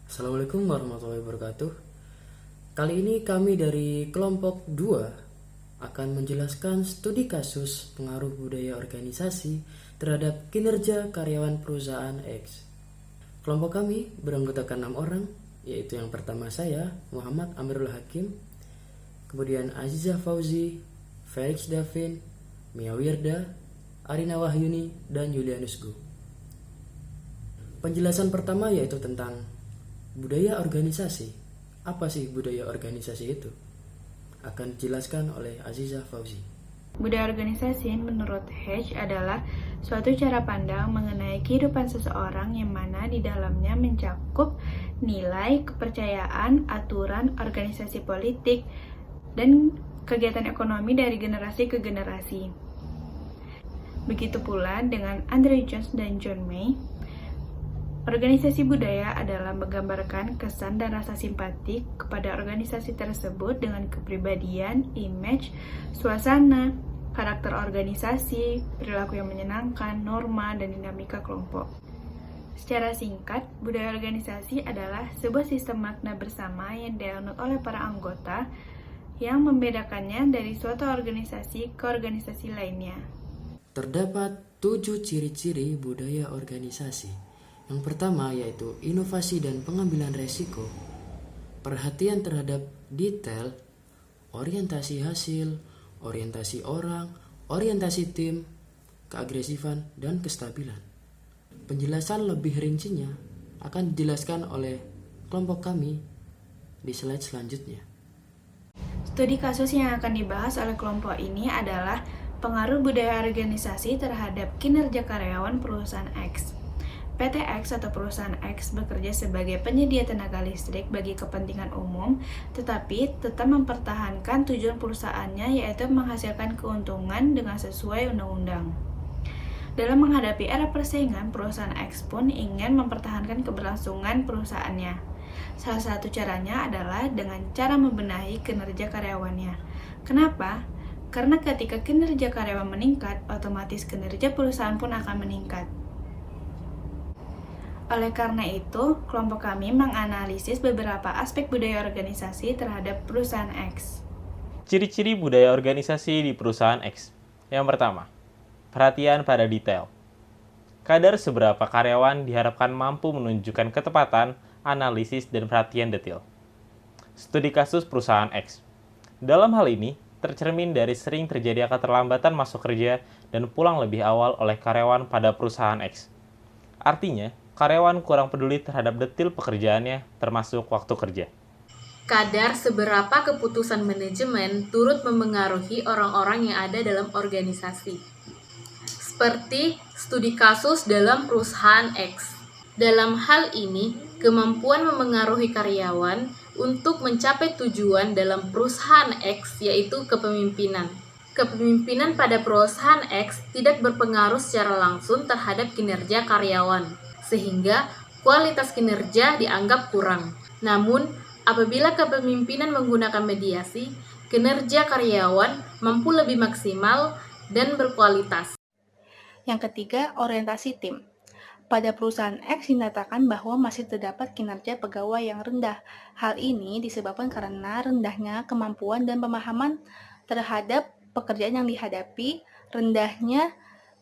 Assalamualaikum warahmatullahi wabarakatuh. Kali ini kami dari kelompok 2 akan menjelaskan studi kasus pengaruh budaya organisasi terhadap kinerja karyawan perusahaan X. Kelompok kami beranggotakan 6 orang, yaitu yang pertama saya, Muhammad Amirul Hakim, kemudian Aziza Fauzi, Felix Davin, Mia Wirda, Arina Wahyuni, dan Julianus Gu. Penjelasan pertama yaitu tentang budaya organisasi. Apa sih budaya organisasi itu? Akan dijelaskan oleh Aziza Fauzi. Budaya organisasi menurut Hedge adalah suatu cara pandang mengenai kehidupan seseorang yang mana di dalamnya mencakup nilai, kepercayaan, aturan, organisasi politik, dan kegiatan ekonomi dari generasi ke generasi. Begitu pula dengan Andre Jones dan John May. Organisasi budaya adalah menggambarkan kesan dan rasa simpatik kepada organisasi tersebut dengan kepribadian, image, suasana, karakter organisasi, perilaku yang menyenangkan, norma, dan dinamika kelompok. Secara singkat, budaya organisasi adalah sebuah sistem makna bersama yang dianut oleh para anggota yang membedakannya dari suatu organisasi ke organisasi lainnya. Terdapat 7 ciri-ciri budaya organisasi. Yang pertama yaitu inovasi dan pengambilan resiko, perhatian terhadap detail, orientasi hasil, orientasi orang, orientasi tim, keagresifan, dan kestabilan. Penjelasan lebih rincinya akan dijelaskan oleh kelompok kami di slide selanjutnya. Studi kasus yang akan dibahas oleh kelompok ini adalah pengaruh budaya organisasi terhadap kinerja karyawan perusahaan X. PT X atau perusahaan X bekerja sebagai penyedia tenaga listrik bagi kepentingan umum, tetapi tetap mempertahankan tujuan perusahaannya yaitu menghasilkan keuntungan dengan sesuai undang-undang. Dalam menghadapi era persaingan, perusahaan X pun ingin mempertahankan keberlangsungan perusahaannya. Salah satu caranya adalah dengan cara membenahi kinerja karyawannya. Kenapa? Karena ketika kinerja karyawan meningkat, otomatis kinerja perusahaan pun akan meningkat. Oleh karena itu, kelompok kami menganalisis beberapa aspek budaya organisasi terhadap perusahaan X. Ciri-ciri budaya organisasi di perusahaan X. Yang pertama, perhatian pada detail. Kadar seberapa karyawan diharapkan mampu menunjukkan ketepatan, analisis, dan perhatian detail. Studi kasus perusahaan X. Dalam hal ini, tercermin dari sering terjadi keterlambatan masuk kerja dan pulang lebih awal oleh karyawan pada perusahaan X. Artinya, karyawan kurang peduli terhadap detil pekerjaannya, termasuk waktu kerja. Kadar seberapa keputusan manajemen turut memengaruhi orang-orang yang ada dalam organisasi. Seperti studi kasus dalam perusahaan X. Dalam hal ini, kemampuan memengaruhi karyawan untuk mencapai tujuan dalam perusahaan X yaitu kepemimpinan. Kepemimpinan pada perusahaan X tidak berpengaruh secara langsung terhadap kinerja karyawan, sehingga kualitas kinerja dianggap kurang. Namun, apabila kepemimpinan menggunakan mediasi, kinerja karyawan mampu lebih maksimal dan berkualitas. Yang ketiga, orientasi tim. Pada perusahaan X dinyatakan bahwa masih terdapat kinerja pegawai yang rendah. Hal ini disebabkan karena rendahnya kemampuan dan pemahaman terhadap pekerjaan yang dihadapi, rendahnya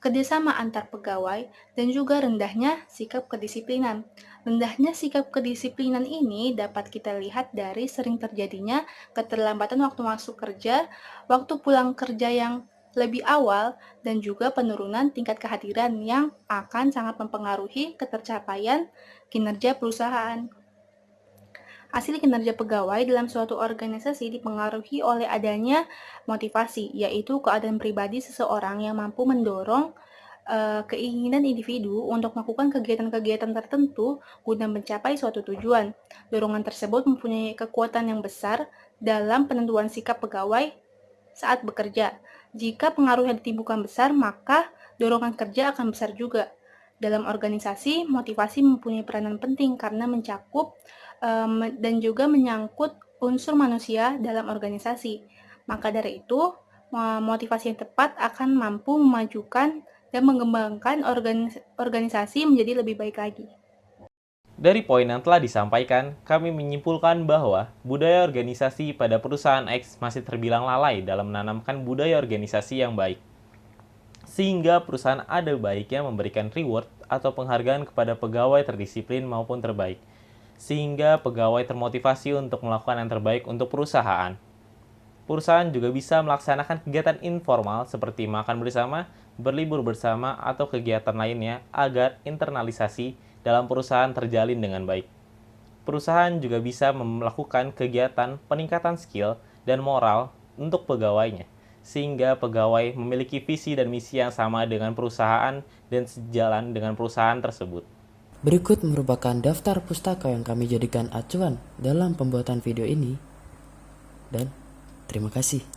kerjasama antar pegawai, dan juga rendahnya sikap kedisiplinan. Rendahnya sikap kedisiplinan ini dapat kita lihat dari sering terjadinya keterlambatan waktu masuk kerja, waktu pulang kerja yang lebih awal, dan juga penurunan tingkat kehadiran yang akan sangat mempengaruhi ketercapaian kinerja perusahaan. Hasil kinerja pegawai dalam suatu organisasi dipengaruhi oleh adanya motivasi, yaitu keadaan pribadi seseorang yang mampu mendorong keinginan individu untuk melakukan kegiatan-kegiatan tertentu guna mencapai suatu tujuan. Dorongan tersebut mempunyai kekuatan yang besar dalam penentuan sikap pegawai saat bekerja. Jika pengaruh yang ditimbulkan besar, maka dorongan kerja akan besar juga. Dalam organisasi, motivasi mempunyai peranan penting karena mencakup dan juga menyangkut unsur manusia dalam organisasi. Maka dari itu, motivasi yang tepat akan mampu memajukan dan mengembangkan organisasi menjadi lebih baik lagi. Dari poin yang telah disampaikan, kami menyimpulkan bahwa budaya organisasi pada perusahaan X masih terbilang lalai dalam menanamkan budaya organisasi yang baik. Sehingga perusahaan ada baiknya memberikan reward atau penghargaan kepada pegawai terdisiplin maupun terbaik. Sehingga pegawai termotivasi untuk melakukan yang terbaik untuk perusahaan. Perusahaan juga bisa melaksanakan kegiatan informal seperti makan bersama, berlibur bersama, atau kegiatan lainnya agar internalisasi dalam perusahaan terjalin dengan baik. Perusahaan juga bisa melakukan kegiatan peningkatan skill dan moral untuk pegawainya, sehingga pegawai memiliki visi dan misi yang sama dengan perusahaan dan sejalan dengan perusahaan tersebut. Berikut merupakan daftar pustaka yang kami jadikan acuan dalam pembuatan video ini. Dan terima kasih.